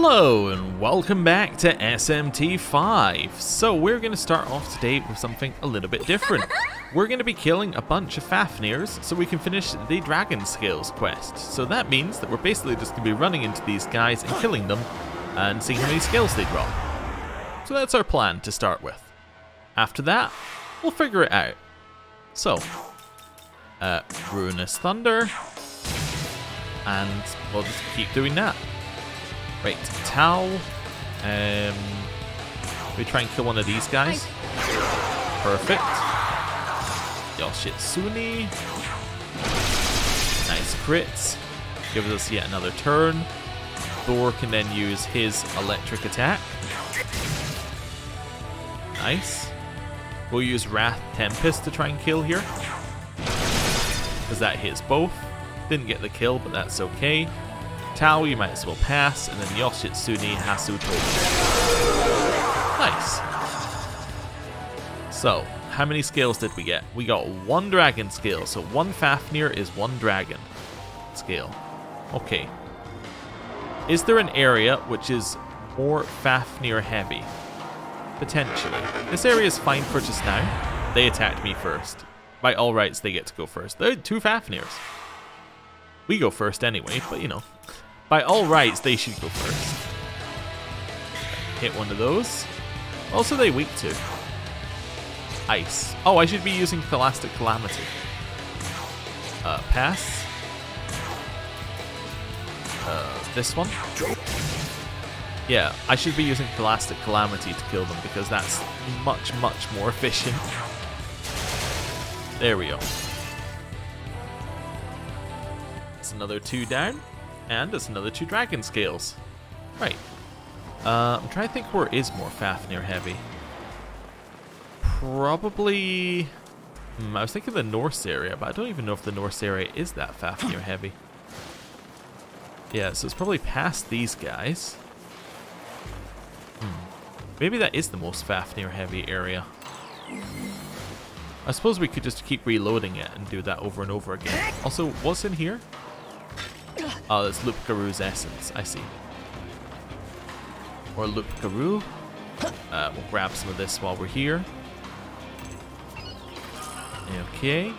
Hello and welcome back to SMT5. So we're going to start off today with something a little bit different. We're going to be killing a bunch of Fafnirs so we can finish the Dragon Scales quest. So that means that we're basically just going to be running into these guys and killing them and seeing how many scales they drop. So that's our plan to start with. After that, we'll figure it out. So, Ruinous Thunder, and we'll just keep doing that. Right, Tau. We try and kill one of these guys. Perfect. Yoshitsune. Nice crits. Gives us yet another turn. Thor can then use his electric attack. Nice. We'll use Wrath Tempest to try and kill here, because that hits both. Didn't get the kill, but that's okay. Tau, you might as well pass, and then Yoshitsune Hasuto. Nice. So, how many scales did we get? We got one dragon scale, so one Fafnir is one dragon scale. Okay. Is there an area which is more Fafnir heavy? Potentially. This area is fine for just now. They attacked me first. By all rights, they get to go first. They're two Fafnirs. We go first anyway, but you know. By all rights, they should go first. Hit one of those. Also, they weak to ice. Oh, I should be using Tholastic Calamity. Pass. This one. Yeah, I should be using Tholastic Calamity to kill them because that's much, much more efficient. There we go. It's another 2 down. And it's another 2 dragon scales. Right. I'm trying to think where is more Fafnir heavy. Probably... I was thinking the Norse area, but I don't even know if the Norse area is that Fafnir heavy. Yeah, so it's probably past these guys. Maybe that is the most Fafnir heavy area. I suppose we could just keep reloading it and do that over and over again. Also, what's in here? Oh, that's Loop Garu's essence. I see. Or Loop Garu. We'll grab some of this while we're here. Okay. I'm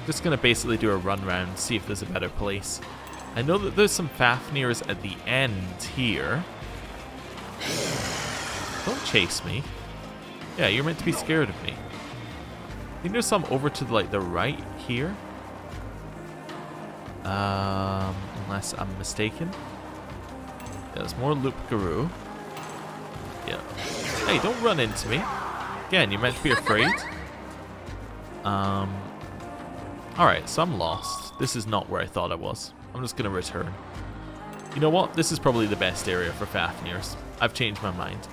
just going to basically do a run round, see if there's a better place. I know that there's some Fafnirs at the end here. Don't chase me. Yeah, you're meant to be scared of me. I think there's some over to like the right here. Unless I'm mistaken. Yeah, there's more Loop Garu. Yeah. Hey, don't run into me. Again, you're meant to be afraid. Alright, so I'm lost. This is not where I thought I was. I'm just gonna return. You know what? This is probably the best area for Fafnirs. I've changed my mind.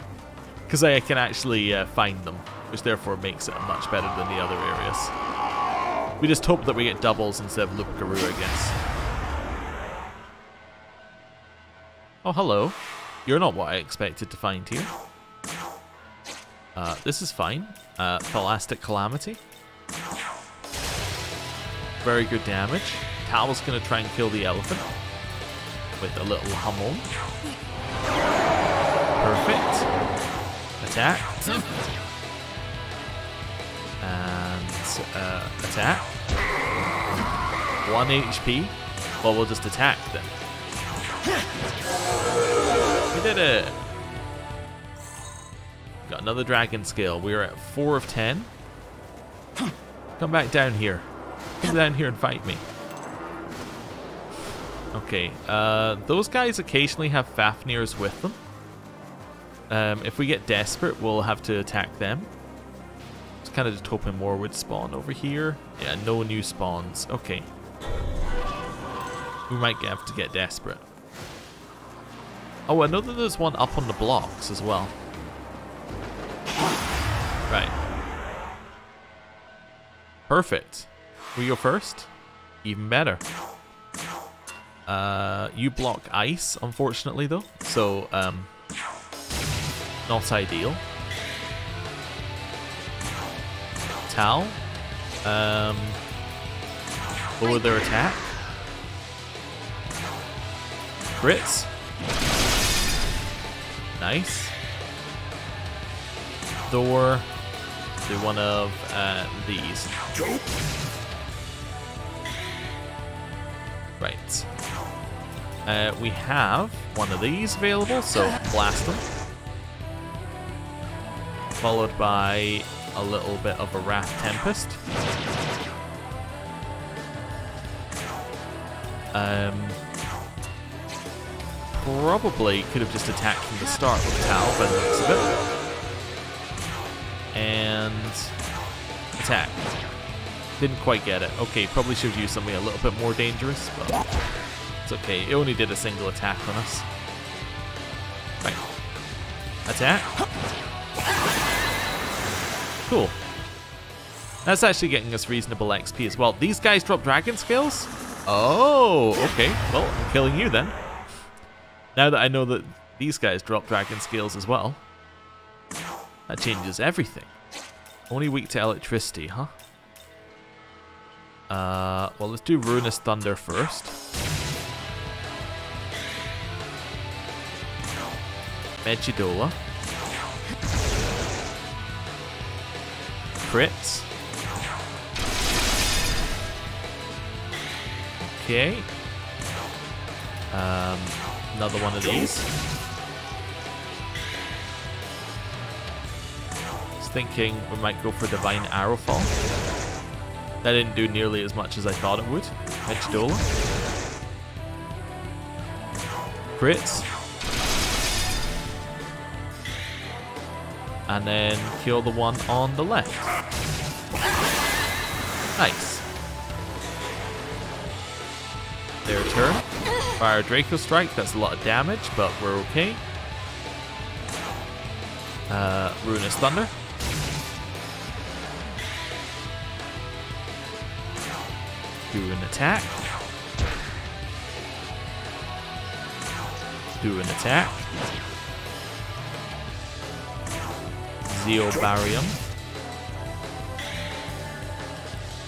Because I can actually find them, which therefore makes it much better than the other areas. We just hope that we get doubles instead of Loop Garu, I guess. Oh, hello. You're not what I expected to find here. This is fine. Tholastic Calamity. Very good damage. Tal's going to try and kill the elephant with a little Hummel. Perfect. Attack. And attack. 1 HP. Well, we'll just attack then. We did it. Got another dragon scale. We are at 4 of 10. Come back down here. Come down here and fight me. Okay. Those guys occasionally have Fafnirs with them. If we get desperate, we'll have to attack them. Just kind of just hoping more would spawn over here. Yeah, no new spawns. Okay. We might have to get desperate. Oh, I know that there's one up on the blocks as well. Right. Perfect. We go first? Even better. You block ice, unfortunately, though. So, not ideal. Tau. Lower their attack. Crits. Nice. Thor. Do one of these. Right. We have one of these available, so blast them. Followed by a little bit of a Wrath Tempest. Probably could have just attacked from the start with Tal by the looks of it. And attack. Didn't quite get it. Okay, probably should have used something a little bit more dangerous, but it's okay. It only did a single attack on us. Right. Attack. Cool. That's actually getting us reasonable XP as well. These guys drop dragon skills? Oh, okay. Well, I'm killing you then. Now that I know that these guys drop dragon skills as well, that changes everything. Only weak to electricity, huh? Well, let's do Ruinous Thunder first. Mechidola. Crits. Okay. Another one of these. Just thinking we might go for Divine Arrowfall. That didn't do nearly as much as I thought it would. Mechidola. Crits. And then kill the one on the left. Nice. Their turn. Fire Draco Strike, that's a lot of damage, but we're okay. Ruinous Thunder. Do an attack. Do an attack. Zeobarium.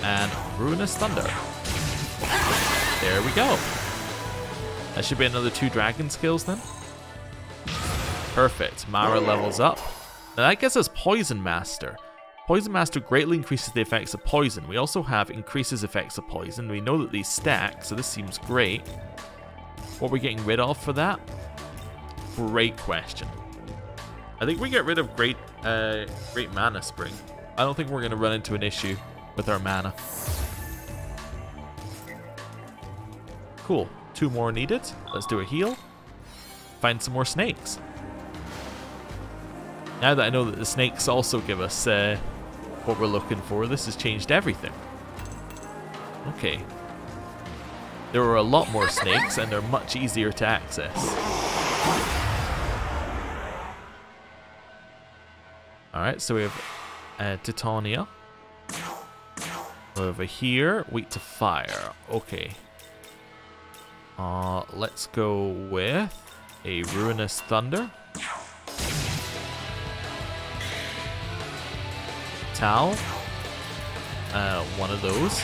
And Ruinous Thunder. There we go. That should be another 2 dragon skills then. Perfect. Mara levels up. Now that gets us Poison Master. Poison Master greatly increases the effects of poison. We also have increases effects of poison. We know that these stack, so this seems great. What are we getting rid of for that? Great question. I think we get rid of Great Mana Spring. I don't think we're going to run into an issue with our mana. Cool. 2 more needed. Let's do a heal. Find some more snakes. Now that I know that the snakes also give us what we're looking for, this has changed everything. Okay. There are a lot more snakes and they're much easier to access. Alright, so we have Titania. Over here, weak to fire. Okay. Let's go with a Ruinous Thunder. Tal. One of those.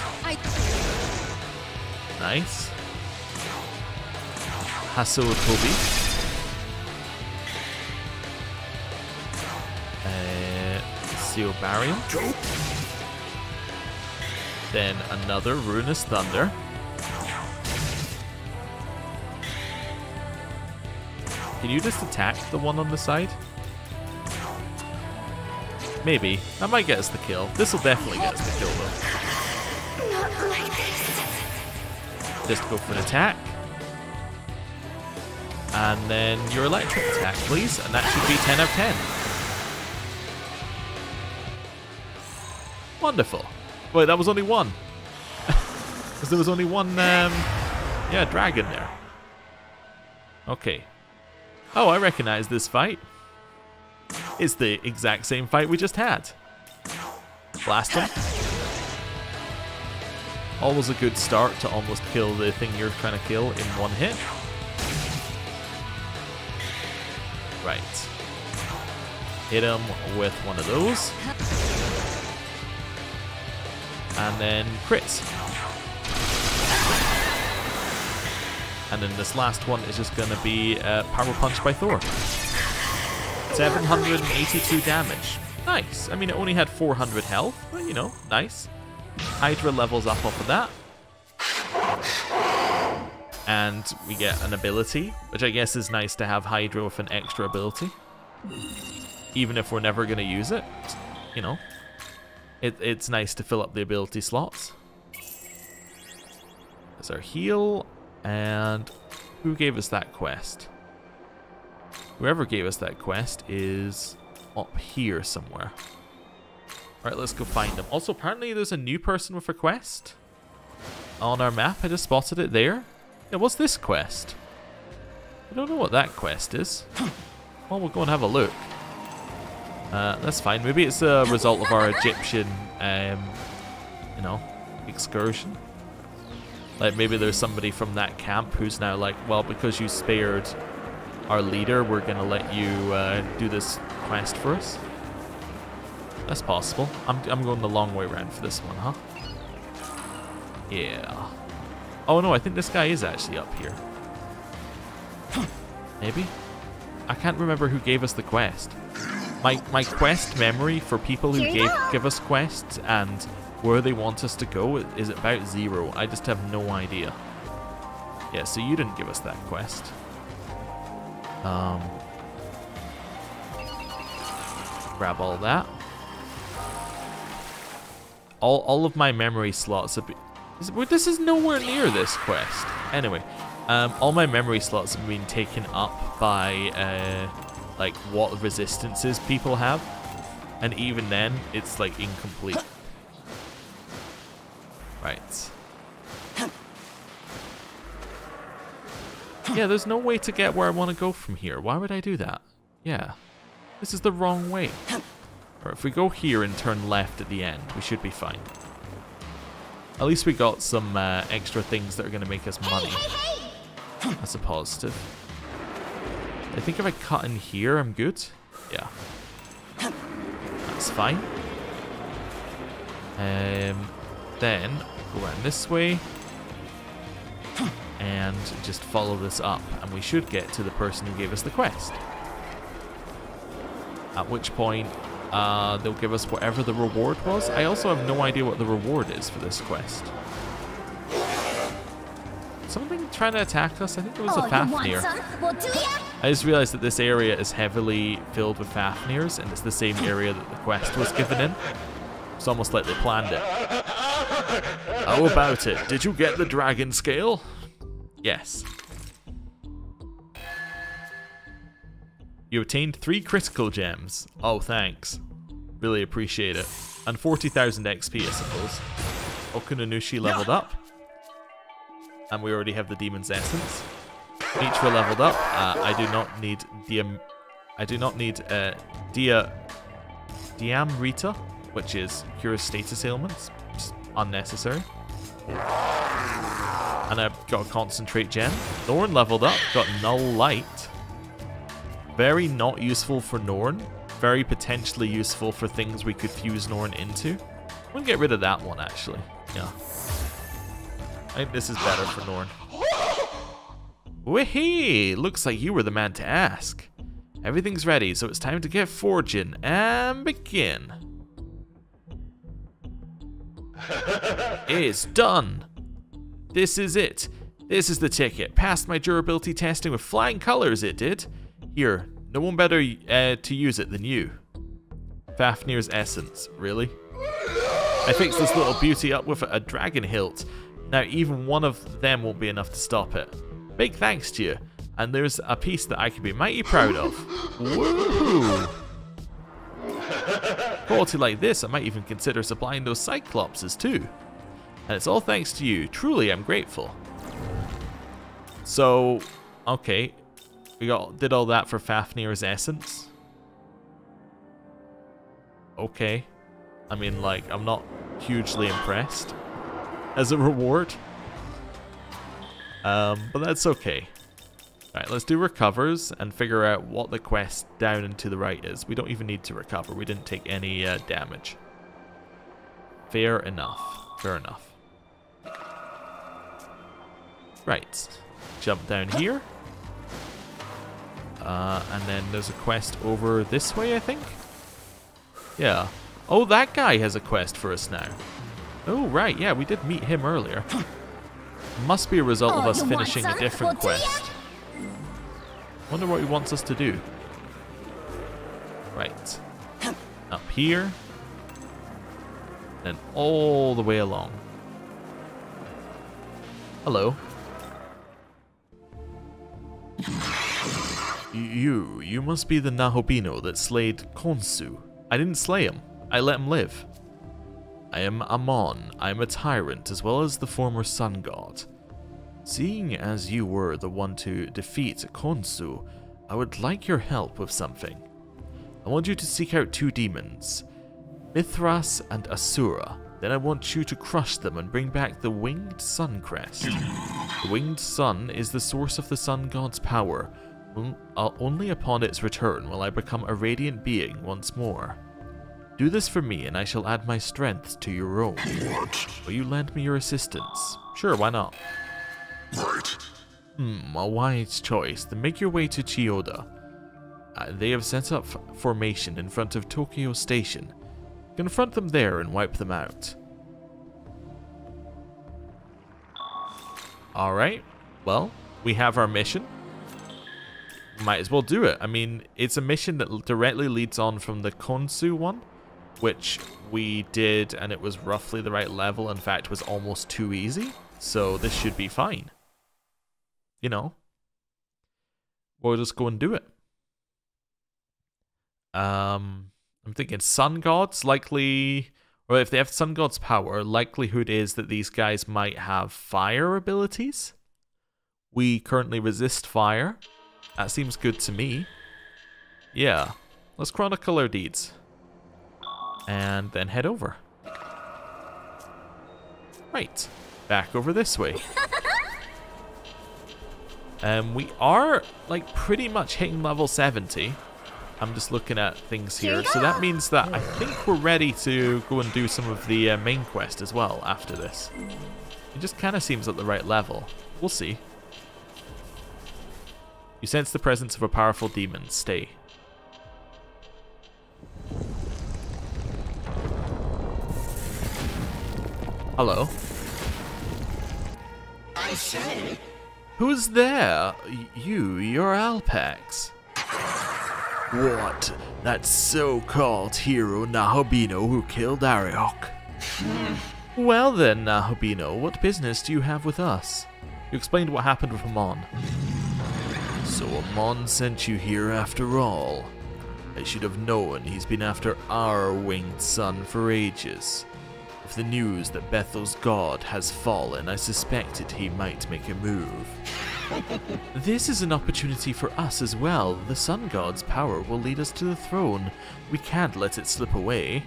Nice. Hasotobi. Zeobarium. Then another Ruinous Thunder. Can you just attack the one on the side? Maybe. That might get us the kill. This will definitely get us the kill though. Not like this. Just go for an attack. And then your electric attack, please. And that should be 10 out of 10. Wonderful. Wait, that was only one. Because there was only one, yeah, dragon there. Okay. Oh, I recognize this fight. It's the exact same fight we just had. Blast him. Always a good start to almost kill the thing you're trying to kill in one hit. Right. Hit him with one of those. And then crits. And then this last one is just going to be Power Punch by Thor. 782 damage. Nice. I mean, it only had 400 health, but you know, nice. Hydra levels up off of that. And we get an ability, which I guess is nice to have Hydra with an extra ability. Even if we're never going to use it, you know. It's nice to fill up the ability slots. There's our heal, and who gave us that quest? Whoever gave us that quest is up here somewhere. Alright, let's go find them. Also, apparently there's a new person with a quest on our map. I just spotted it there. Yeah, what's this quest? I don't know what that quest is. Well, we'll go and have a look. That's fine. Maybe it's a result of our Egyptian, you know, excursion. Like, maybe there's somebody from that camp who's now like, well, because you spared our leader, we're going to let you do this quest for us. That's possible. I'm going the long way around for this one, huh? Yeah. Oh, no, I think this guy is actually up here. Maybe? I can't remember who gave us the quest. My quest memory for people who give us quests and where they want us to go is about 0. I just have no idea. Yeah, so you didn't give us that quest. Grab all that. All of my memory slots have been... This is nowhere near this quest. Anyway, all my memory slots have been taken up by like what resistances people have, and even then, it's like incomplete. Right. Yeah, there's no way to get where I want to go from here. Why would I do that? Yeah, this is the wrong way. Or if we go here and turn left at the end, we should be fine. At least we got some extra things that are going to make us money. That's a positive. I think if I cut in here, I'm good. Yeah. That's fine. Then go around this way. And just follow this up. And we should get to the person who gave us the quest. At which point, they'll give us whatever the reward was. I also have no idea what the reward is for this quest. Something trying to attack us? I think it was a Fafnir. I just realized that this area is heavily filled with Fafnirs, and it's the same area that the quest was given in. It's almost like they planned it. How about it? Did you get the dragon scale? Yes. You obtained 3 critical gems. Oh, thanks. Really appreciate it. And 40,000 XP, I suppose. Okunanushi leveled up. And we already have the Demon's Essence. Mitra leveled up. I do not need Diamrita, which is cures status ailments. Just unnecessary. And I've got a Concentrate Gem. Norn leveled up. Got Null Light. Very not useful for Norn. Very potentially useful for things we could fuse Norn into. I'm gonna get rid of that one, actually. Yeah. I think this is better for Norn. Wihee! Looks like you were the man to ask. Everything's ready, so it's time to get forging and begin. It's done! This is it. This is the ticket. Passed my durability testing with flying colors, it did. Here, no one better to use it than you. Fafnir's Essence, really? I fixed this little beauty up with a dragon hilt. Now even one of them won't be enough to stop it. Big thanks to you. And there's a piece that I can be mighty proud of. Woohoo! Quality like this, I might even consider supplying those Cyclopses too. And it's all thanks to you. Truly, I'm grateful. So, okay. We did all that for Fafnir's Essence. Okay. I mean, like, I'm not hugely impressed as a reward. But that's okay. Alright, let's do recovers and figure out what the quest down and to the right is. We don't even need to recover. We didn't take any damage. Fair enough. Fair enough. Right. Jump down here. And then there's a quest over this way, I think? Yeah. Oh, that guy has a quest for us now. Oh, right. Yeah, we did meet him earlier. Must be a result of us finishing a different quest. Wonder what he wants us to do. Right. Up here. Then all the way along. Hello. You must be the Nahobino that slayed Konsu. I didn't slay him. I let him live. I am Amon. I am a tyrant as well as the former sun god. Seeing as you were the one to defeat Konsu, I would like your help with something. I want you to seek out 2 demons, Mithras and Asura. Then I want you to crush them and bring back the Winged Sun Crest. The Winged Sun is the source of the sun god's power. Only upon its return will I become a radiant being once more. Do this for me and I shall add my strength to your own. Will you lend me your assistance? Sure, why not? Right. A wise choice. Then make your way to Chiyoda. They have set up formation in front of Tokyo Station. Confront them there and wipe them out. Alright, well, we have our mission. Might as well do it. I mean, it's a mission that directly leads on from the Konsu one, which we did, and it was roughly the right level. In fact, was almost too easy. So this should be fine. You know, we'll just go and do it. I'm thinking sun gods, likely, or if they have sun gods power, likelihood is that these guys might have fire abilities. We currently resist fire. That seems good to me. Yeah, let's chronicle our deeds. And then head over. Right, back over this way. We are, like, pretty much hitting level 70. I'm just looking at things here. So that means that I think we're ready to go and do some of the main quest as well after this. It just kind of seems at the right level. We'll see. You sense the presence of a powerful demon. Stay. Hello. I say. Who's there? You're Alpax. What? That so-called hero Nahobino who killed Ariok? Well then, Nahobino, what business do you have with us? You explained what happened with Amon. So Amon sent you here after all. I should have known he's been after our winged sun for ages. With the news that Bethel's god has fallen, I suspected he might make a move. This is an opportunity for us as well. The sun god's power will lead us to the throne. We can't let it slip away.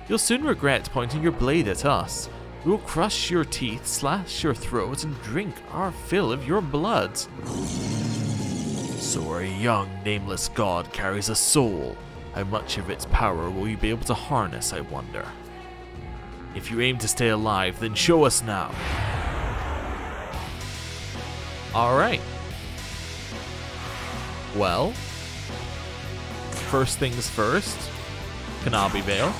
You'll soon regret pointing your blade at us. We will crush your teeth, slash your throat, and drink our fill of your blood. So our young, nameless god carries a soul. How much of its power will you be able to harness, I wonder? If you aim to stay alive, then show us now. Alright. Well, first things first, Kanabi Veil.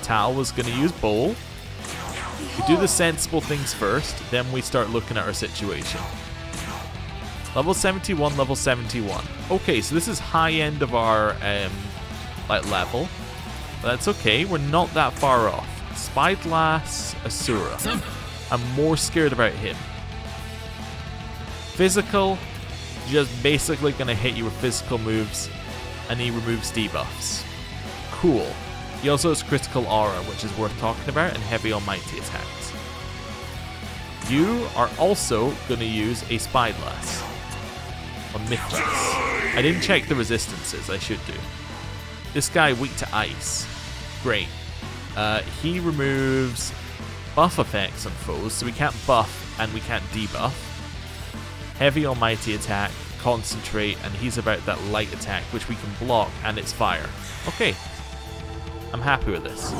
Tal was going to use Bowl. We do the sensible things first, then we start looking at our situation. Level 71, level 71. Okay, so this is high end of our level. But that's okay, we're not that far off. Spyglass Asura. I'm more scared about him. Physical, just basically gonna hit you with physical moves, and he removes debuffs. Cool. He also has critical aura, which is worth talking about, and heavy almighty attacks. You are also gonna use a Spyglass on Mithras. I didn't check the resistances, I should do. This guy weak to ice. Great. He removes buff effects on foes, so we can't buff and we can't debuff. Heavy almighty attack, concentrate, and he's about that light attack, which we can block, and it's fire. Okay. I'm happy with this.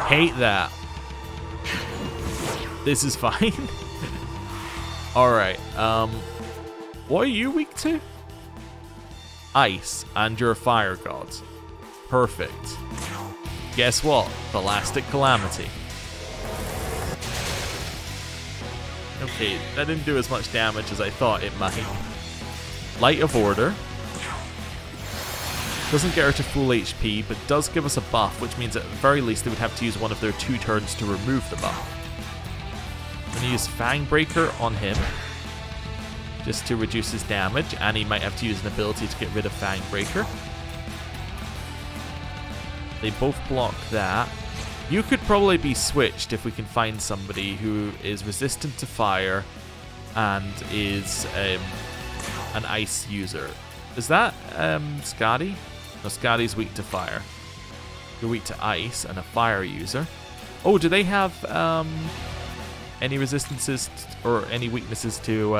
Hate that. This is fine. Alright, what are you weak to? Ice, and you're a fire god. Perfect. Guess what? Elastic Calamity. Okay, that didn't do as much damage as I thought it might. Light of Order. Doesn't get her to full HP, but does give us a buff, which means at the very least they would have to use one of their 2 turns to remove the buff. I'm going to use Fangbreaker on him, just to reduce his damage, and he might have to use an ability to get rid of Fangbreaker. They both block that. You could probably be switched if we can find somebody who is resistant to fire and is an ice user. Is that Skadi? No, Skadi's weak to fire. You're weak to ice and a fire user. Oh, do they have any resistances or any weaknesses to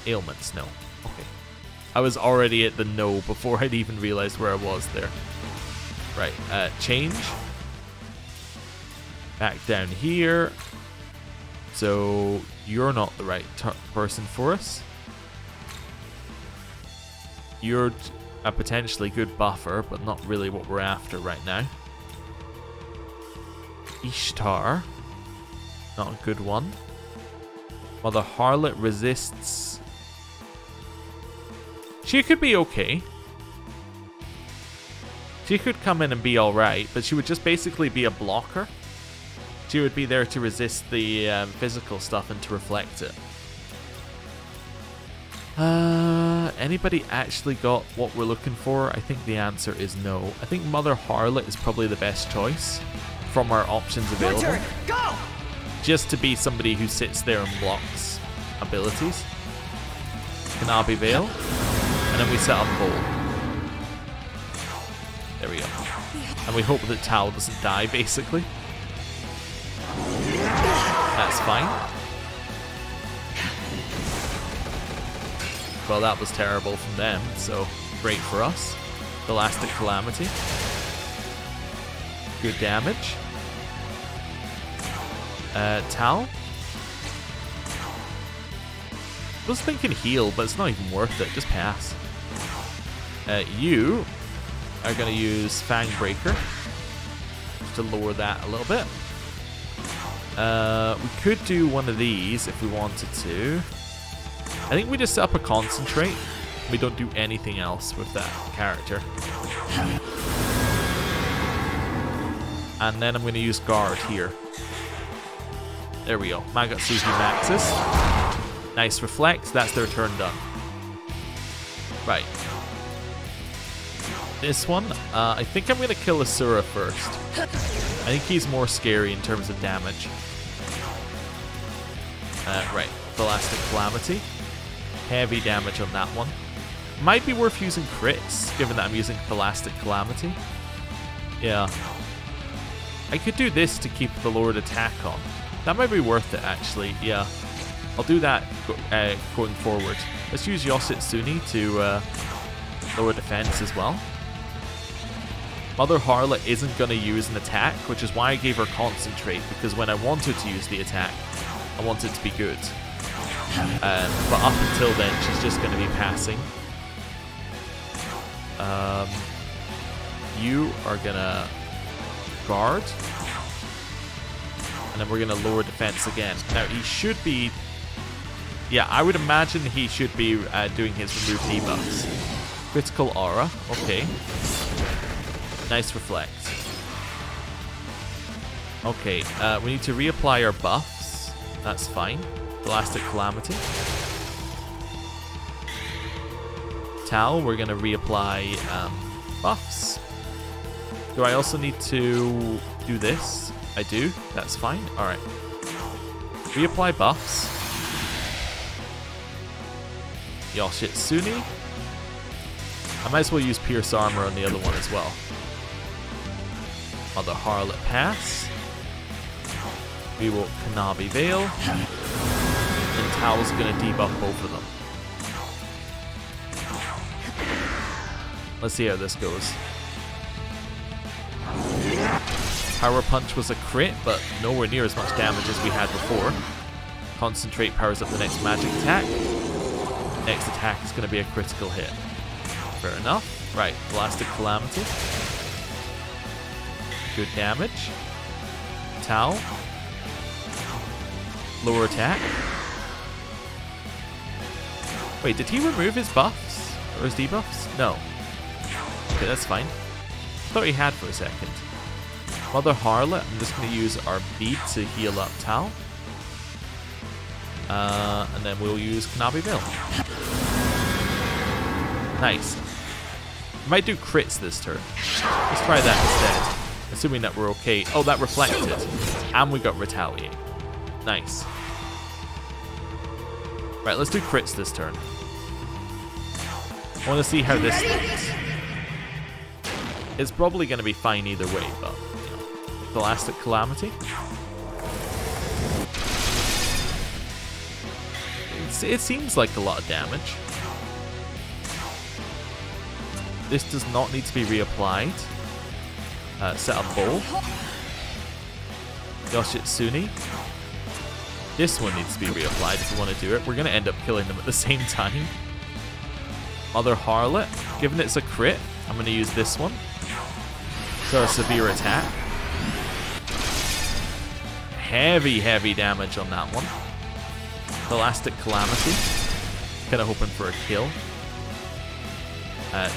ailments? No. Okay. I was already at the no before I'd even realized where I was there. Right, change. Back down here. So you're not the right person for us. You're a potentially good buffer, but not really what we're after right now. Ishtar. Not a good one. Mother Harlot resists. She could be okay. She could come in and be alright, but she would just basically be a blocker. She would be there to resist the physical stuff and to reflect it. Anybody actually got what we're looking for? I think the answer is no. I think Mother Harlot is probably the best choice from our options available. Your turn. Go! Just to be somebody who sits there and blocks abilities. Kanabi Veil. And then we set up Bowl. There we go. And we hope that Tal doesn't die, basically. That's fine. Well, that was terrible from them, so great for us. Elastic Calamity. Good damage. Tal. I was thinking heal, but it's not even worth it. Just pass. You are going to use Fangbreaker to lower that a little bit. We could do one of these if we wanted to. I think we just set up a concentrate. We don't do anything else with that character. And then I'm going to use guard here. There we go. Magatsuki maxes. Nice reflect. That's their turn done. Right. This one, I think I'm going to kill Asura first. I think he's more scary in terms of damage. Right. Elastic Calamity. Heavy damage on that one. Might be worth using crits, given that I'm using Elastic Calamity. Yeah. I could do this to keep the lowered attack on. That might be worth it, actually. Yeah. I'll do that going forward. Let's use Yoshitsune to lower defense as well. Mother Harlot isn't going to use an attack, which is why I gave her Concentrate, because when I wanted to use the attack, I want it to be good. But up until then, she's just going to be passing. You are going to guard. And then we're going to lower defense again. Now, he should be... Yeah, I would imagine he should be doing his remove debuffs. Critical Aura. Okay. Nice reflect. Okay, we need to reapply our buffs. That's fine. Elastic Calamity. Tal, we're going to reapply buffs. Do I also need to do this? I do. That's fine. Alright. Reapply buffs. Yoshitsune. I might as well use Pierce Armor on the other one as well. Mother Harlot pass. We will Kanabi Veil. And Tal's going to debuff both of them. Let's see how this goes. Power Punch was a crit, but nowhere near as much damage as we had before. Concentrate powers up the next magic attack. Next attack is going to be a critical hit. Fair enough. Right, Elastic Calamity. Good damage. Tau. Lower attack. Wait, did he remove his buffs? Or his debuffs? No. Okay, that's fine. Thought he had for a second. Mother Harlot, I'm just going to use our bead to heal up Tau. And then we'll use Kanabi Veil. Nice. Might do crits this turn. Let's try that instead. Assuming that we're okay. Oh, that reflected. And we got Retaliate. Nice. Right, let's do crits this turn. I want to see how this looks. It's probably going to be fine either way, but, you know. Elastic Calamity. It seems like a lot of damage. This does not need to be reapplied. Set up bowl. Yoshitsune. This one needs to be reapplied if we want to do it. We're going to end up killing them at the same time. Mother Harlot. Given it's a crit, I'm going to use this one. So a severe attack. Heavy damage on that one. Elastic Calamity. Kind of hoping for a kill.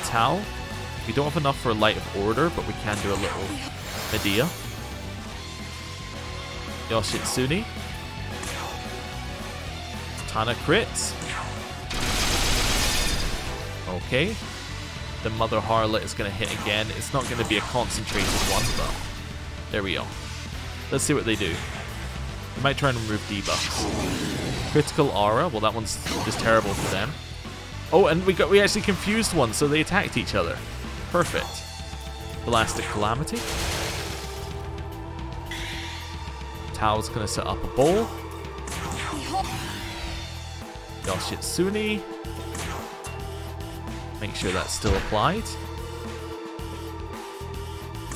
Tau. We don't have enough for Light of Order, but we can do a little Medea. Yoshitsune. Ton of crits. Okay. The Mother Harlot is going to hit again. It's not going to be a concentrated one, but there we go. Let's see what they do. They might try and remove debuffs. Critical Aura. Well, that one's just terrible for them. Oh, and we actually confused one, so they attacked each other. Perfect. Elastic Calamity. Tao's going to set up a bowl. Yoshitsune. Make sure that's still applied.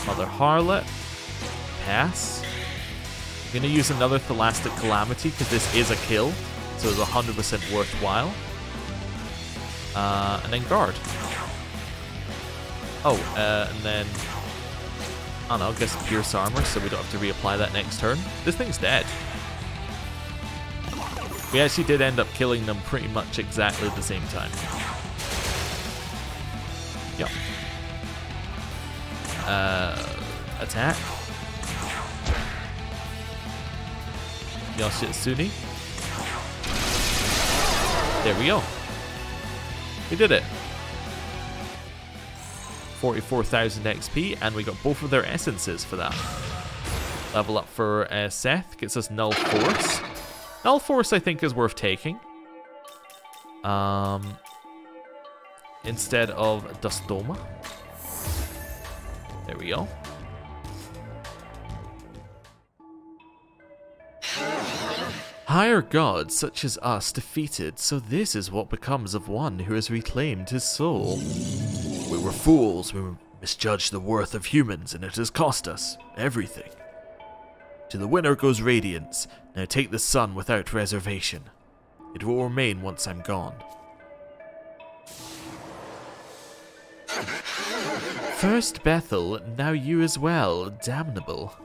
Mother Harlot. Pass. I'm going to use another Elastic Calamity because this is a kill, so it's 100% worthwhile. And then guard. Oh, and then I don't know, I guess Pierce Armor, so we don't have to reapply that next turn. This thing's dead. We actually did end up killing them pretty much exactly at the same time. Yep. Attack. Yoshitsune. There we go. We did it. 44,000 XP, and we got both of their essences for that. Level up for Seth, gets us Null Force. Null Force, I think, is worth taking. Instead of Dustoma. There we go. Higher gods such as us defeated, so this is what becomes of one who has reclaimed his soul. We were fools, we misjudged the worth of humans, and it has cost us everything. To the winner goes Radiance. Now take the sun without reservation. It will remain once I'm gone. First Bethel, now you as well, damnable.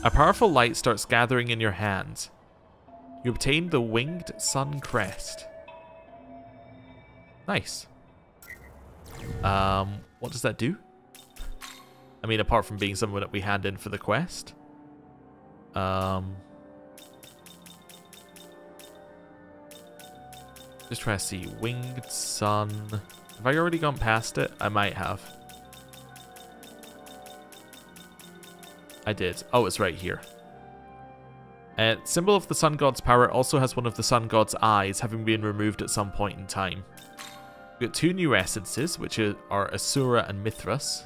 A powerful light starts gathering in your hands. You obtain the Winged Sun Crest. Nice. What does that do? I mean, apart from being something that we hand in for the quest. Just trying to see. Winged Sun. Have I already gone past it? I might have. I did. Oh, it's right here. Symbol of the Sun God's power also has one of the Sun God's eyes, having been removed at some point in time. We've got two new essences, which are Asura and Mithras.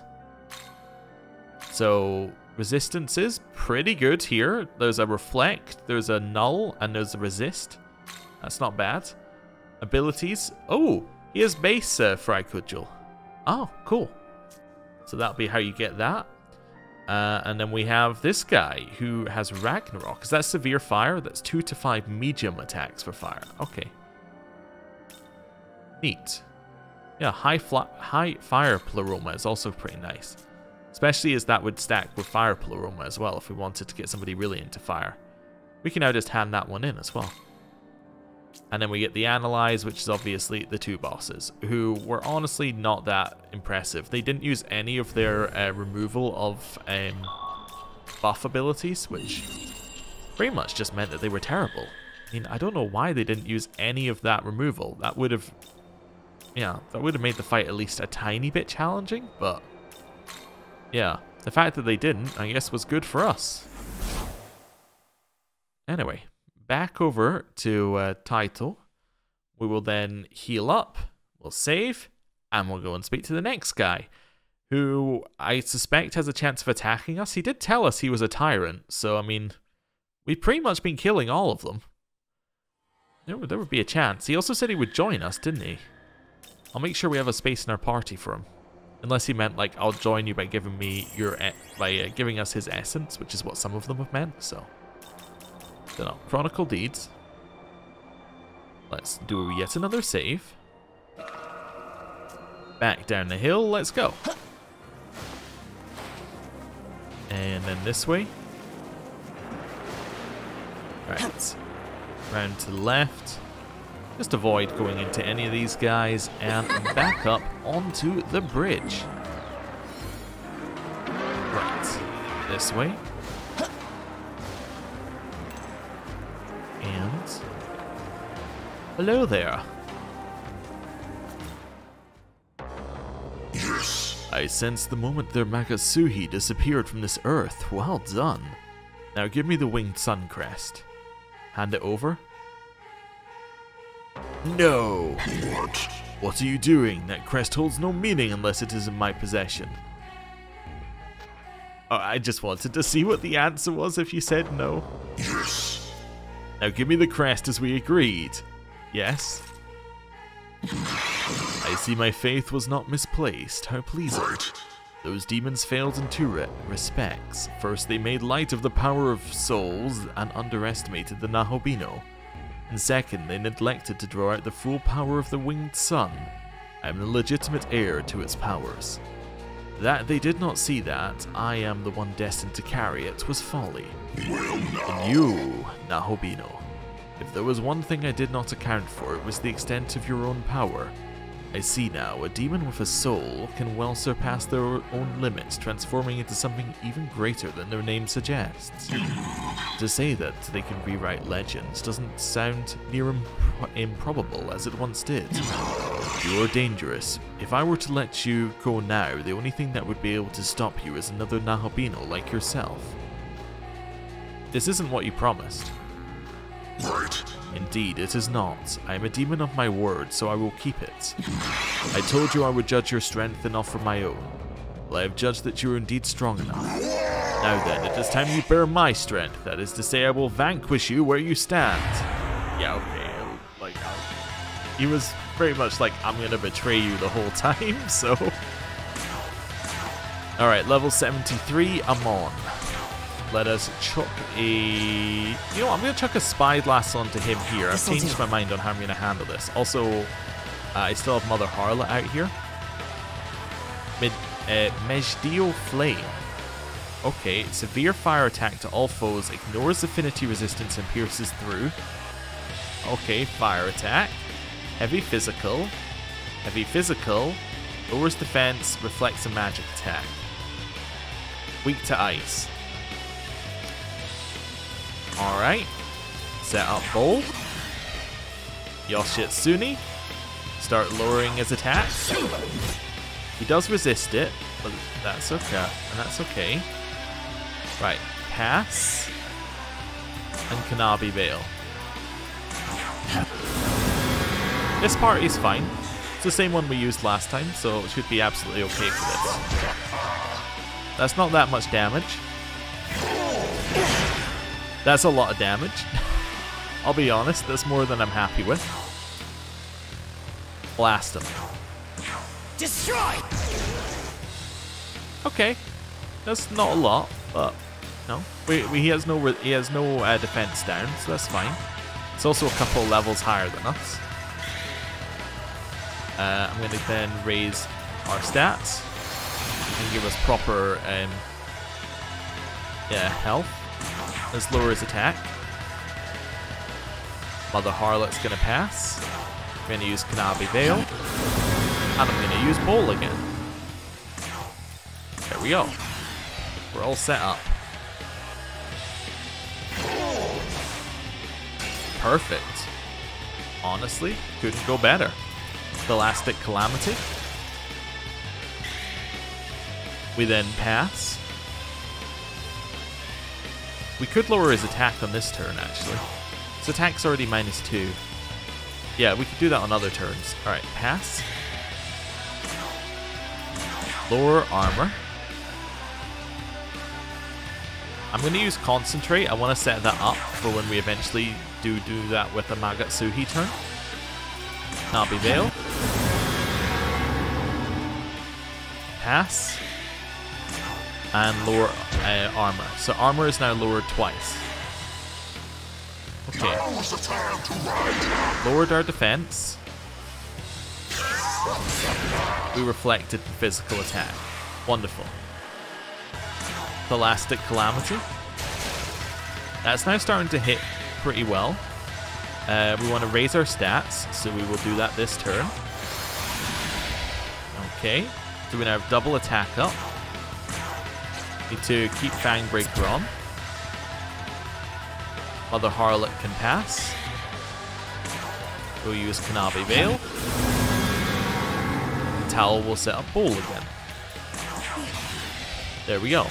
So, resistance is pretty good here. There's a Reflect, there's a Null, and there's a Resist. That's not bad. Abilities. Oh, he has base Fry Cudgel. Oh, cool. So that'll be how you get that. And then we have this guy who has Ragnarok. Is that severe fire? That's 2 to 5 medium attacks for fire. Okay. Neat. Yeah, high fire pleroma is also pretty nice. Especially as that would stack with fire pleroma as well if we wanted to get somebody really into fire. We can now just hand that one in as well. And then we get the Analyze, which is obviously the 2 bosses, who were honestly not that impressive. They didn't use any of their removal of buff abilities, which pretty much just meant that they were terrible. I mean, I don't know why they didn't use any of that removal. That would have... yeah, that would have made the fight at least a tiny bit challenging, but... yeah, the fact that they didn't, I guess, was good for us. Anyway, back over to Title. We will then heal up, we'll save, and we'll go and speak to the next guy, who I suspect has a chance of attacking us. He did tell us he was a tyrant, so, I mean, we've pretty much been killing all of them. There would be a chance. He also said he would join us, didn't he? I'll make sure we have a space in our party for him. Unless he meant, like, I'll join you by giving me your giving us his essence, which is what some of them have meant, so. Don't know. Chronicle Deeds. Let's do yet another save. Back down the hill, let's go. And then this way. Right. Round to the left. Just avoid going into any of these guys and back up onto the bridge. Right. This way. And hello there. Yes. I sensed the moment their Makasuhi disappeared from this earth. Well done. Now give me the Winged Sun Crest. Hand it over. No! What? What are you doing? That crest holds no meaning unless it is in my possession. Oh, I just wanted to see what the answer was if you said no. Yes. Now give me the crest as we agreed. Yes? I see my faith was not misplaced. How pleasing. Right. Those demons failed in 2 respects. First, they made light of the power of souls and underestimated the Nahobino. And second, they neglected to draw out the full power of the Winged Sun. I am the legitimate heir to its powers. That they did not see that I am the one destined to carry it was folly. Well, now. And you, Nahobino, if there was one thing I did not account for, it was the extent of your own power. I see now, a demon with a soul can well surpass their own limits, transforming into something even greater than their name suggests. To say that they can rewrite legends doesn't sound near improbable as it once did. You are dangerous. If I were to let you go now, the only thing that would be able to stop you is another Nahobino like yourself. This isn't what you promised. Right. Indeed, it is not. I am a demon of my word, so I will keep it. I told you I would judge your strength and offer my own. Well, I have judged that you are indeed strong enough. Now then, it is time you bear my strength. That is to say, I will vanquish you where you stand. Yeah, okay. Like, he was very much like, I'm gonna betray you the whole time, so... Alright, level 73, I'm on. Let us chuck a... You know what, I'm going to chuck a Spyglass onto him here. I've changed my mind on how I'm going to handle this. Also, I still have Mother Harlot out here. Mejdio Flame. Okay, severe fire attack to all foes. Ignores affinity resistance and pierces through. Okay, fire attack. Heavy physical. Heavy physical. Lowers defense, reflects a magic attack. Weak to ice. Alright. Set up bold. Yoshitsune. Start lowering his attacks. He does resist it, but that's okay. And that's okay. Right. Pass. And Kanabi Veil. This part is fine. It's the same one we used last time, so it should be absolutely okay for this. That's not that much damage. That's a lot of damage. I'll be honest, that's more than I'm happy with. Blast him. Destroy! Okay. That's not a lot, but no. He has no defense down, so that's fine. It's also a couple levels higher than us. I'm going to then raise our stats and give us proper health. Let's lower his attack. Mother Harlot's going to pass. I'm going to use Kanabi Veil. And I'm going to use Bowl again. There we go. We're all set up. Perfect. Honestly, couldn't go better. Elastic Calamity. We then pass. We could lower his attack on this turn, actually. His attack's already -2. Yeah, we could do that on other turns. Alright, pass. Lower armor. I'm going to use Concentrate. I want to set that up for when we eventually do that with the Magatsuhi turn. Nabi Veil. Pass. And lower armor. So armor is now lowered twice. Okay. Lowered our defense. We reflected the physical attack. Wonderful. Elastic Calamity. That's now starting to hit pretty well. We want to raise our stats, so we will do that this turn. Okay. So we now have double attack up. Need to keep Fang Breaker on. Mother Harlot can pass. We'll use Kanabi Veil. Towel will set up Bowl again. There we go.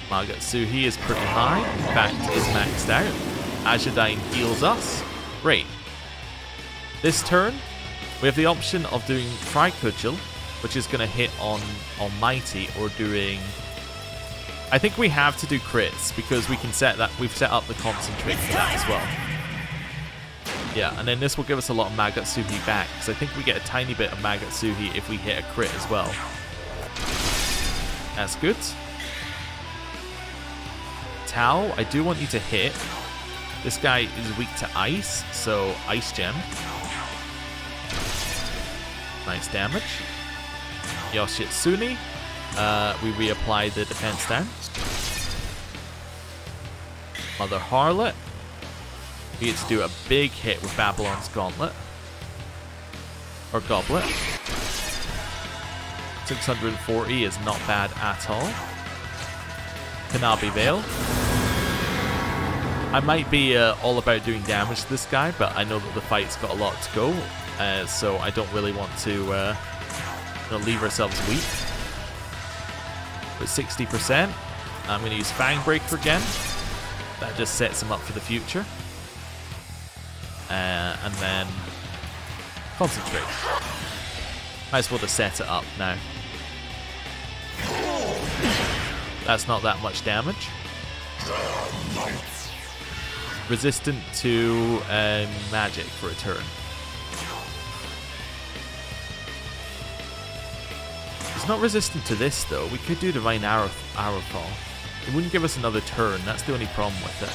Magatsuhi is pretty high. In fact, is maxed out. Ajidine heals us. Great. This turn, we have the option of doing Tri-Cudgel, which is going to hit on Almighty, or doing... I think we have to do crits, because we can set that. We've set up the Concentrate for that as well. Yeah, and then this will give us a lot of Magatsuhi back, because I think we get a tiny bit of Magatsuhi if we hit a crit as well. That's good. Tao, I do want you to hit. This guy is weak to ice, so Ice Gem. Nice damage. Yoshitsune, we reapply the defense down. Mother Harlot, we get to do a big hit with Babylon's Gauntlet. Or Goblet. 640 is not bad at all. Kanabi Veil. I might be all about doing damage to this guy, but I know that the fight's got a lot to go, so I don't really want to leave ourselves weak. With 60%, I'm going to use Fang Breaker again. That just sets him up for the future. And then Concentrate. Might as well just set it up now. That's not that much damage. Resistant to magic for a turn. It's not resistant to this though. We could do Divine Arrow Fall. It wouldn't give us another turn. That's the only problem with it.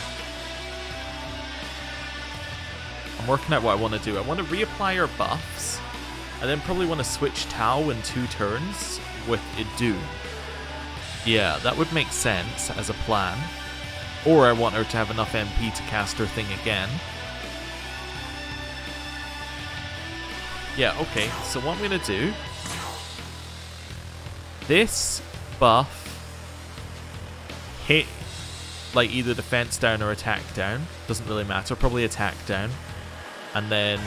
I'm working out what I want to do. I want to reapply our buffs. I then probably want to switch Tao in 2 turns with Idun. Yeah, that would make sense as a plan. Or I want her to have enough MP to cast her thing again. Yeah, okay. So what I'm going to do... This buff hit like either defense down or attack down. Doesn't really matter. Probably attack down. And then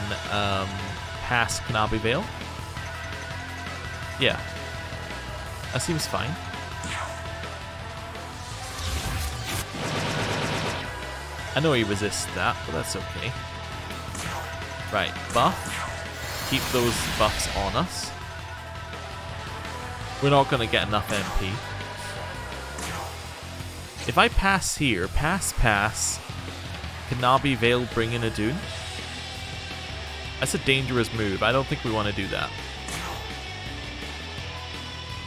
pass Kanabi Veil. Yeah. That seems fine. I know he resists that, but that's okay. Right, buff. Keep those buffs on us. We're not going to get enough MP. If I pass here, pass, Kanabi Veil bring in a Dune. That's a dangerous move. I don't think we want to do that.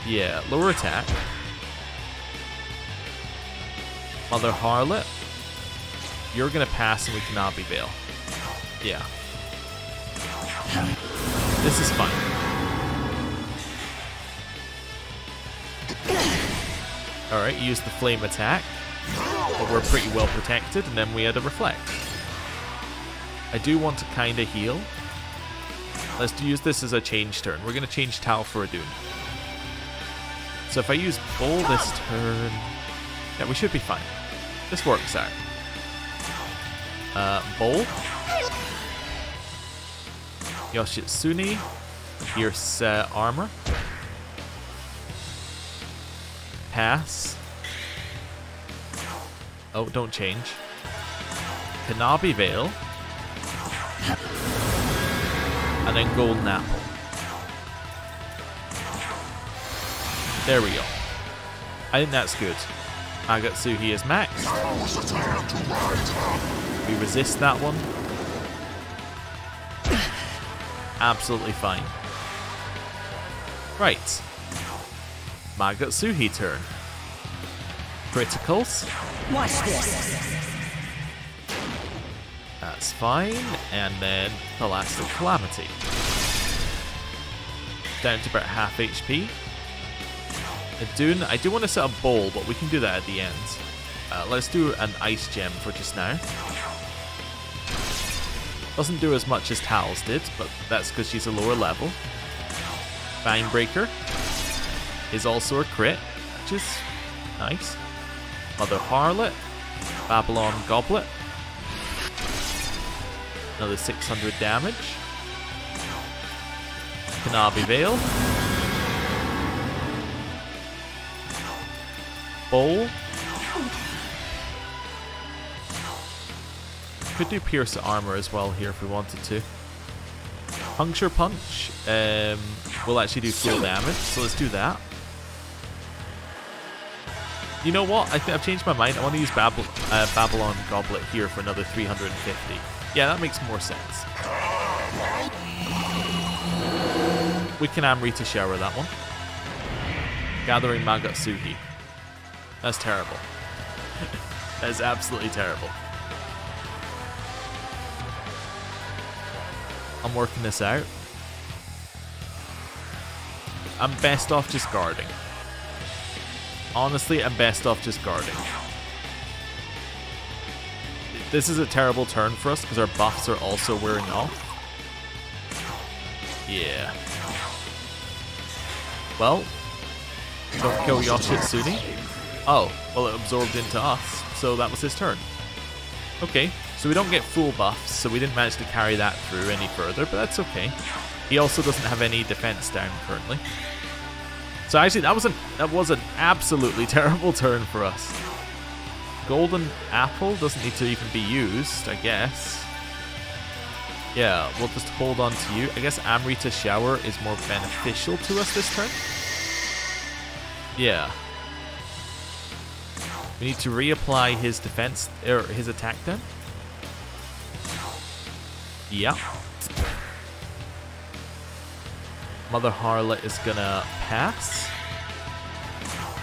Yeah, lower attack. Mother Harlot, you're gonna pass and we cannot be Veil. Yeah. This is fine. Alright, use the flame attack, but we're pretty well protected, and then we had a reflect. I do want to kind of heal. Let's use this as a change turn. We're going to change Tau for a Dune. So if I use Bull this turn, yeah, we should be fine. This works out. Bull. Yoshitsune. Pierce armor. Pass. Oh, don't change. Kanabi Veil. And then Golden Apple. There we go. I think that's good. Agatsuhi is maxed. We resist that one. Absolutely fine. Right. Magatsuhi turn. Criticals. Watch this. That's fine. And then Elastic Calamity. Down to about half HP. Dune, I do want to set a bowl, but we can do that at the end. Let's do an Ice Gem for just now. Doesn't do as much as Tal's did, but that's because she's a lower level. Bangbreaker is also a crit, which is nice. Mother Harlot. Babylon Goblet. Another 600 damage. Kanabi Veil. Bowl. Could do Pierce Armor as well here if we wanted to. Puncture Punch will actually do full damage, so let's do that. You know what? I think I've changed my mind. I want to use Babylon Goblet here for another 350. Yeah, that makes more sense. We can Amrita Shower that one. Gathering Magatsuhi. That's terrible. That is absolutely terrible. I'm working this out. I'm best off just guarding. Honestly, I'm best off just guarding. This is a terrible turn for us because our buffs are also wearing off. Yeah. Well, don't kill Yoshitsune. Oh, well it absorbed into us, so that was his turn. Okay, so we don't get full buffs, so we didn't manage to carry that through any further, but that's okay. He also doesn't have any defense down currently. So actually, that was an absolutely terrible turn for us. Golden Apple doesn't need to even be used, I guess. Yeah, we'll just hold on to you. I guess Amrita Shower is more beneficial to us this turn. Yeah. We need to reapply his defense, or his attack then. Yeah. Mother Harlot is gonna pass.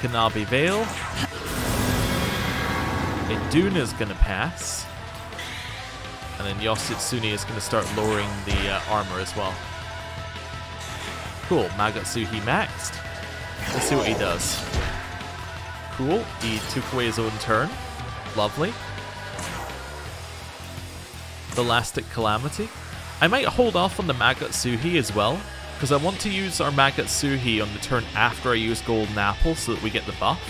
Kanabi Veil. Dune is gonna pass. And then Yoshitsune is gonna start lowering the armor as well. Cool, Magatsuhi maxed. Let's see what he does. Cool, he took away his own turn. Lovely. The Elastic Calamity. I might hold off on the Magatsuhi as well, because I want to use our Magatsuhi on the turn after I use Golden Apple so that we get the buff.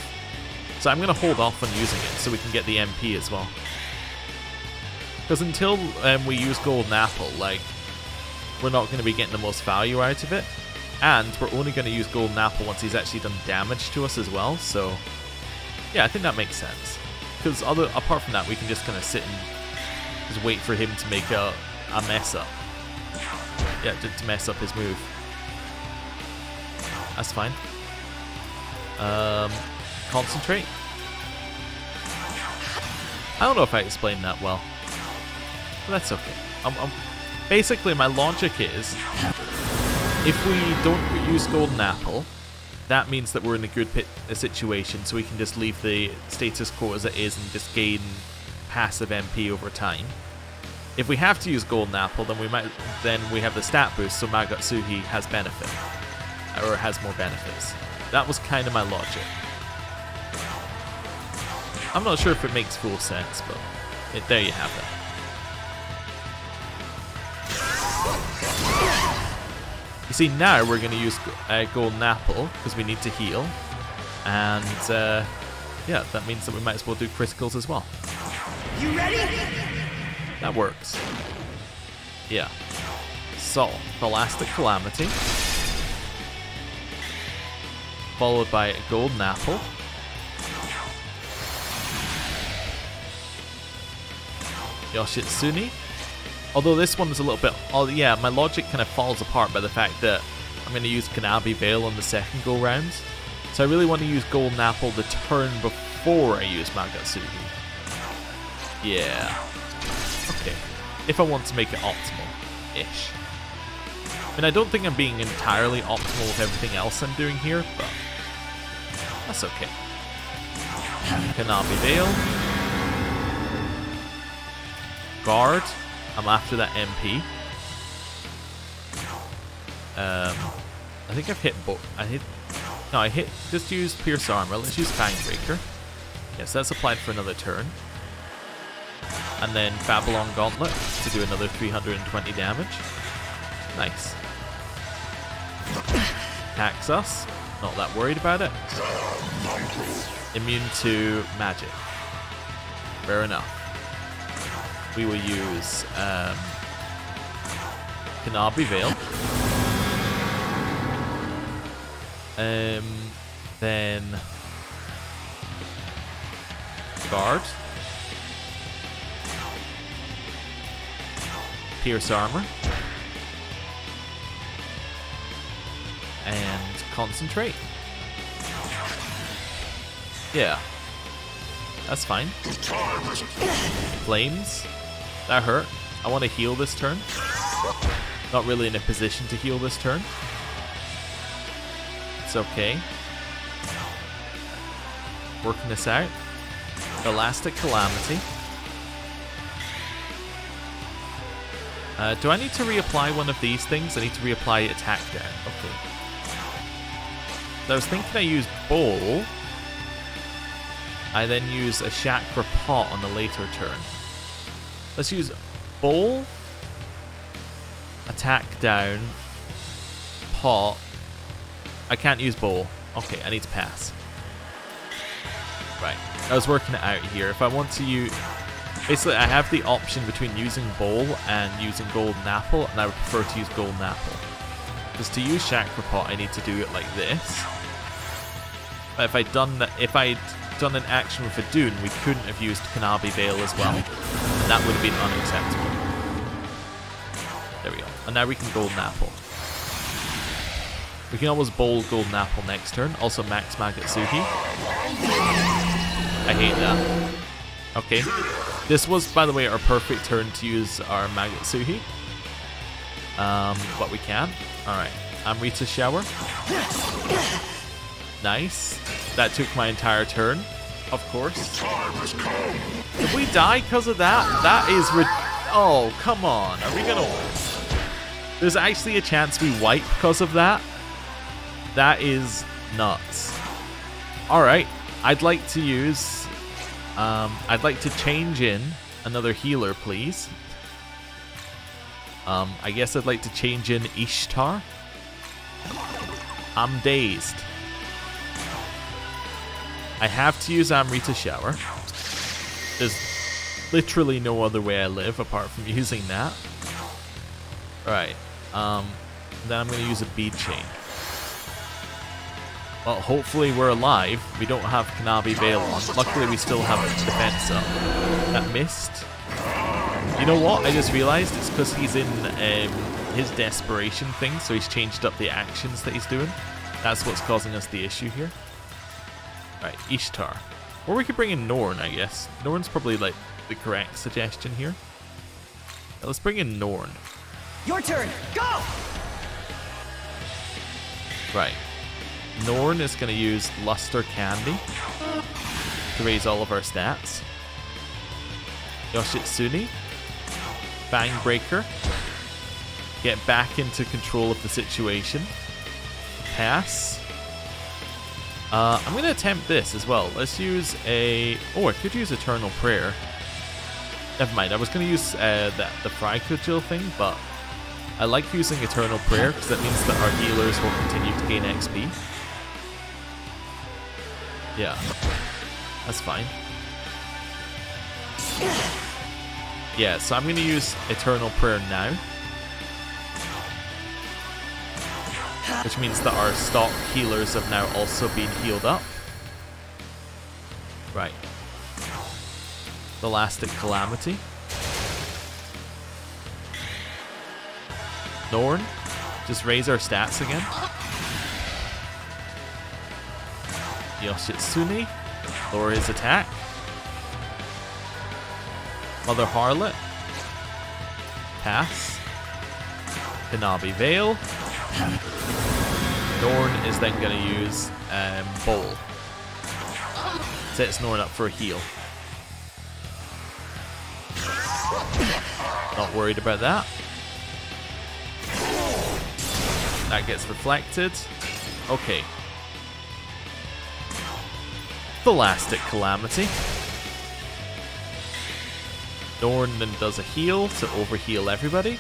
So I'm going to hold off on using it so we can get the MP as well. Because until we use Golden Apple, like, we're not going to be getting the most value out of it. And we're only going to use Golden Apple once he's actually done damage to us as well, so... yeah, I think that makes sense. Because apart from that, we can just kind of sit and just wait for him to make a mess up. Yeah, to mess up his move. That's fine. Concentrate. I don't know if I explained that well. But that's okay. Basically, my logic is, if we don't use Golden Apple, that means that we're in a good situation, so we can just leave the status quo as it is and just gain passive MP over time. If we have to use Golden Apple, then we have the stat boost, so Magatsuhi has benefit, or has more benefits. That was kind of my logic. I'm not sure if it makes full sense, but there you have it. You see, now we're going to use Golden Apple because we need to heal, and yeah, that means that we might as well do criticals as well. You ready? That works. Yeah. So, Elastic Calamity, followed by a Golden Apple. Yoshitsune. Although this one is a little bit... Oh yeah, my logic kind of falls apart by the fact that I'm going to use Kanabi Veil on the second go round. So I really want to use Golden Apple the turn before I use Magatsuhi. Yeah. Okay. If I want to make it optimal-ish. I mean, I don't think I'm being entirely optimal with everything else I'm doing here, but that's okay. Kanabi Veil. Guard. I'm after that MP. I think I've hit both. I hit. Just use Pierce Armor. Let's use Fangbreaker. Yes, that's applied for another turn. And then Babylon Gauntlet to do another 320 damage. Nice. Attacks us. Not that worried about it. Immune to magic. Fair enough. We will use Kanabi Veil. Then Guard. Pierce Armor. And Concentrate. Yeah. That's fine. Flames. That hurt. I want to heal this turn. Not really in a position to heal this turn. It's okay. Working this out. Elastic Calamity. Do I need to reapply one of these things? I need to reapply Attack Down. Okay. So I was thinking I use Bowl. I then use a Chakra Pot on the later turn. Let's use Bowl, Attack Down, Pot. I can't use Bowl. Okay, I need to pass. Right, I was working it out here. If I want to use... Basically, I have the option between using Bowl and using Golden Apple, and I would prefer to use Golden Apple. Because to use Chakra Pot, I need to do it like this. But if I'd done an action with a Dune, we couldn't have used Kanabi Veil as well. And that would have been unacceptable. There we go. And now we can Golden Apple. We can always bowl Golden Apple next turn. Also max Magatsuhi. I hate that. Okay. This was, by the way, our perfect turn to use our Magatsuhi. But we can. Alright. Amrita Shower. Nice. That took my entire turn, of course. Did we die because of that? That is oh, come on. Are we gonna... There's actually a chance we wipe because of that? That is nuts. Alright. I'd like to use... I'd like to change in another healer, please. I guess I'd like to change in Ishtar. I'm dazed. I have to use Amrita Shower. There's literally no other way I live apart from using that. Alright. Then I'm going to use a Bead Chain. Well, hopefully we're alive. We don't have Kanabi Veil on. Luckily we still have defense up. That missed. You know what? I just realized it's because he's in his desperation thing, so he's changed up the actions that he's doing. That's what's causing us the issue here. Right, Ishtar. Or we could bring in Norn, I guess. Norn's probably like the correct suggestion here. Now, let's bring in Norn. Your turn. Go! Right. Norn is going to use Luster Candy to raise all of our stats. Yoshitsune, Bang Breaker, get back into control of the situation. Pass. I'm going to attempt this as well. Let's use a... Oh, I could use Eternal Prayer. Never mind, I was going to use the Frykujil thing, but I like using Eternal Prayer because that means that our healers will continue to gain XP. Yeah, that's fine. Yeah, so I'm going to use Eternal Prayer now. Which means that our stock healers have now also been healed up. Right. Elastic Calamity. Norn. Just raise our stats again. Yoshitsune. Lower his attack. Mother Harlot. Pass. Hinabi Veil. Norn is then going to use Bowl. Sets Norn up for a heal. Not worried about that. That gets reflected. Okay. Elastic Calamity. Norn then does a heal to overheal everybody.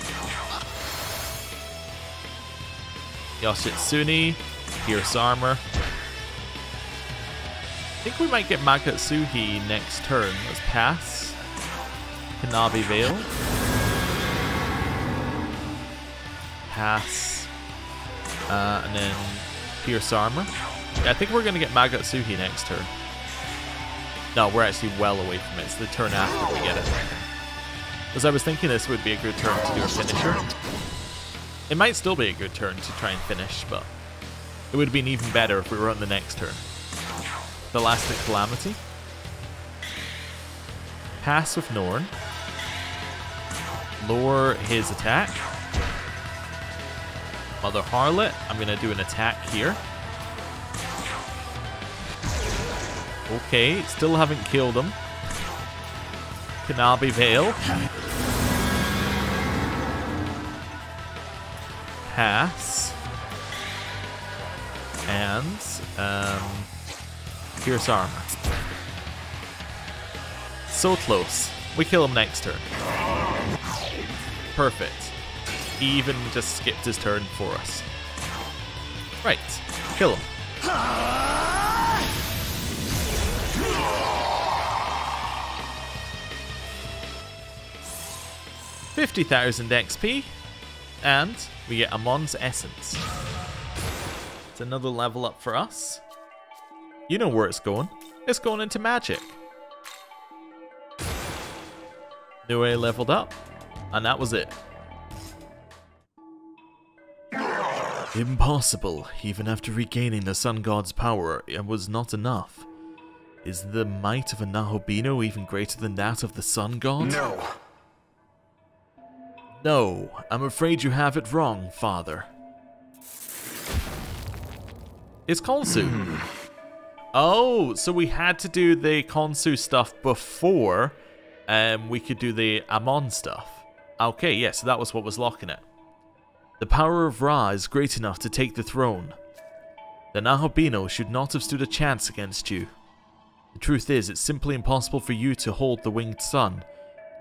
Yoshitsune, Pierce Armor. I think we might get Magatsuhi next turn. Let's pass. Hinabi Veil. Pass. And then Pierce Armor. Yeah, I think we're going to get Magatsuhi next turn. No, we're actually well away from it. It's the turn after we get it. Because I was thinking this would be a good turn to do a finisher. It might still be a good turn to try and finish, but it would have been even better if we were on the next turn. The Elastic Calamity. Pass with Norn. Lower his attack. Mother Harlot. I'm going to do an attack here. Okay, still haven't killed him. Hinabi Veil. Pass. And Pierce Armor. So close. We kill him next turn. Perfect. He even just skipped his turn for us. Right. Kill him. 50,000 XP, and we get Amon's Essence. It's another level up for us. You know where it's going. It's going into magic. Nue leveled up, and that was it. Impossible. Even after regaining the Sun God's power, it was not enough. Is the might of a Nahobino even greater than that of the Sun God? No. No, I'm afraid you have it wrong, Father. It's Konsu. Oh, so we had to do the Konsu stuff before we could do the Amon stuff. Okay, yeah, so that was what was locking it. The power of Ra is great enough to take the throne. The Nahobino should not have stood a chance against you. The truth is, it's simply impossible for you to hold the Winged Sun.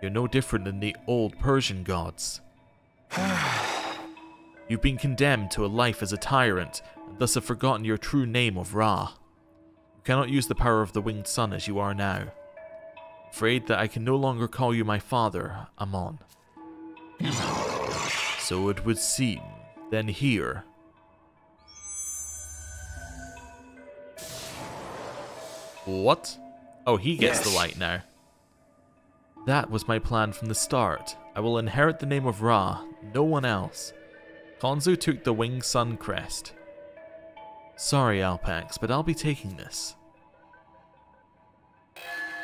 You're no different than the old Persian gods. You've been condemned to a life as a tyrant, and thus have forgotten your true name of Ra. You cannot use the power of the Winged Sun as you are now. Afraid that I can no longer call you my father, Amon. So it would seem. Then here. What? Oh, he gets the light now. That was my plan from the start. I will inherit the name of Ra, no one else. Konsu took the Winged Sun Crest. Sorry, Alpax, but I'll be taking this.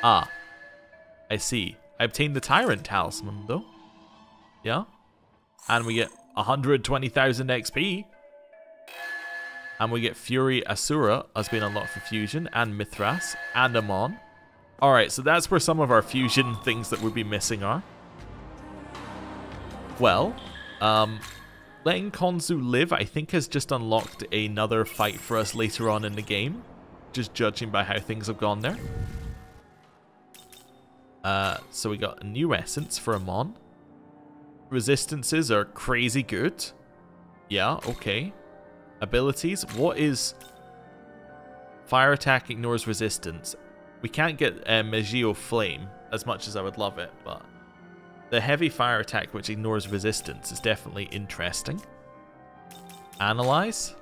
Ah. I see. I obtained the Tyrant Talisman, though. Yeah? And we get 120,000 XP. And we get Fury Asura has been unlocked for fusion, and Mithras, and Amon. Alright, so that's where some of our fusion things that would be missing are. Well, letting Konzu live, I think, has just unlocked another fight for us later on in the game. Just judging by how things have gone there. So we got a new essence for Amon. Resistances are crazy good. Yeah, okay. Abilities. What is... Fire attack ignores resistance. We can't get Megio Flame as much as I would love it, but... The heavy fire attack which ignores resistance is definitely interesting. Analyze.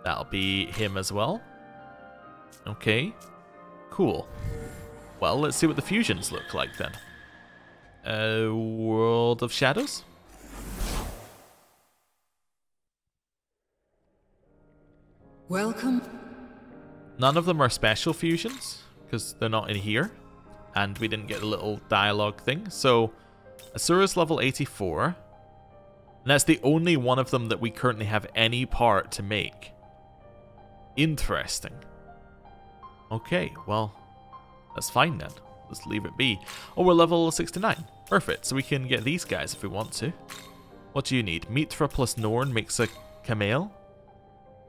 That'll be him as well. Okay. Cool. Well, let's see what the fusions look like then. World of Shadows. Welcome. None of them are special fusions, because they're not in here. And we didn't get a little dialogue thing. So, Asura's level 84. And that's the only one of them that we currently have any part to make. Interesting. Okay, well, that's fine then. Let's leave it be. Oh, we're level 69. Perfect. So we can get these guys if we want to. What do you need? Mitra plus Norn makes a Camille.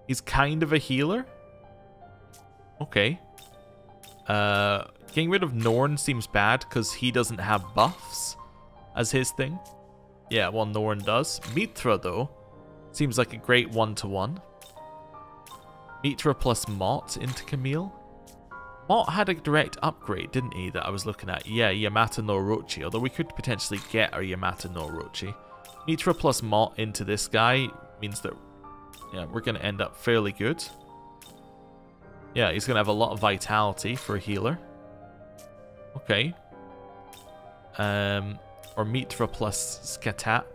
He's kind of a healer. Okay. Getting rid of Norn seems bad because he doesn't have buffs as his thing. Yeah, well, Norn does. Mitra, though, seems like a great one-to-one. Mitra plus Mott into Camille. Mott had a direct upgrade, didn't he, that I was looking at? Yeah, Yamata no Orochi, although we could potentially get our Yamata no Orochi. Mitra plus Mott into this guy means that, yeah, we're going to end up fairly good. Yeah, he's going to have a lot of vitality for a healer. Okay. Or Mitra plus Skatchath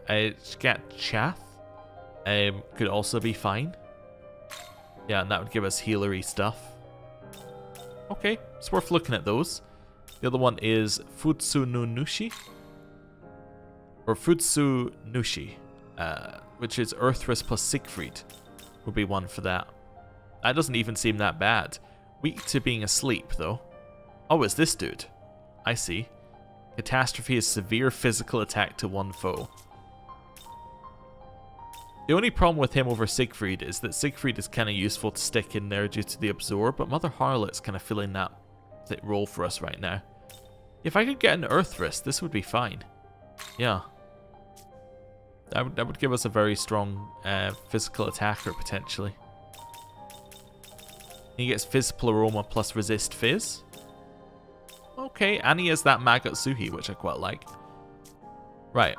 could also be fine. Yeah, and that would give us healery stuff. Okay, it's worth looking at those. The other one is Futsu no Nushi. Or Futsu Nushi, which is Earthris plus Siegfried. Would be one for that. That doesn't even seem that bad. Weak to being asleep, though. Oh, it's this dude. I see. Catastrophe is severe physical attack to one foe. The only problem with him over Siegfried is that Siegfried is kind of useful to stick in there due to the Absorb, but Mother Harlot's kind of filling that role for us right now. If I could get an Earthris, this would be fine. Yeah. That would give us a very strong physical attacker, potentially. He gets Fizz Pleroma plus Resist Fizz. Okay, and he has that Magatsuhi, which I quite like. Right.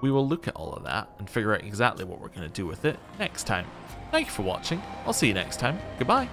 We will look at all of that and figure out exactly what we're going to do with it next time. Thank you for watching. I'll see you next time. Goodbye.